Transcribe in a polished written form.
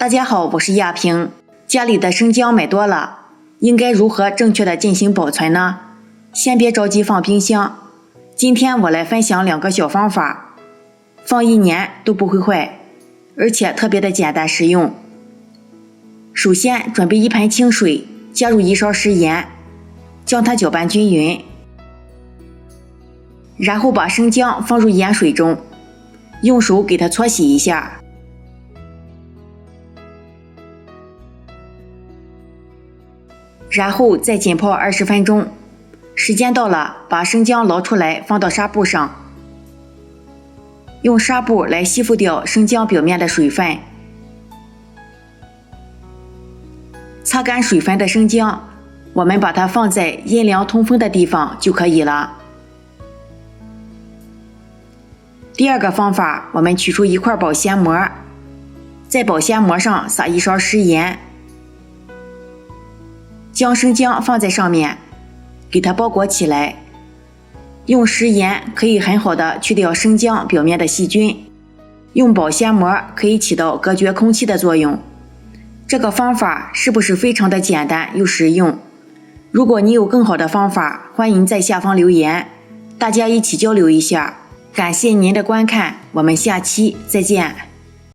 大家好，我是亚萍。家里的生姜买多了，应该如何正确的进行保存呢？先别着急放冰箱，今天我来分享2个小方法，放1年都不会坏，而且特别的简单实用。首先准备1盆清水，加入1勺食盐，将它搅拌均匀，然后把生姜放入盐水中，用手给它搓洗一下。然后再浸泡20分钟，时间到了，把生姜捞出来放到纱布上，用纱布来吸附掉生姜表面的水分。擦干水分的生姜，我们把它放在阴凉通风的地方就可以了。第2个方法，我们取出1块保鲜膜，在保鲜膜上撒1勺食盐，将生姜放在上面，给它包裹起来。用食盐可以很好的去掉生姜表面的细菌，用保鲜膜可以起到隔绝空气的作用。这个方法是不是非常的简单又实用？如果你有更好的方法，欢迎在下方留言，大家一起交流一下。感谢您的观看，我们下期再见。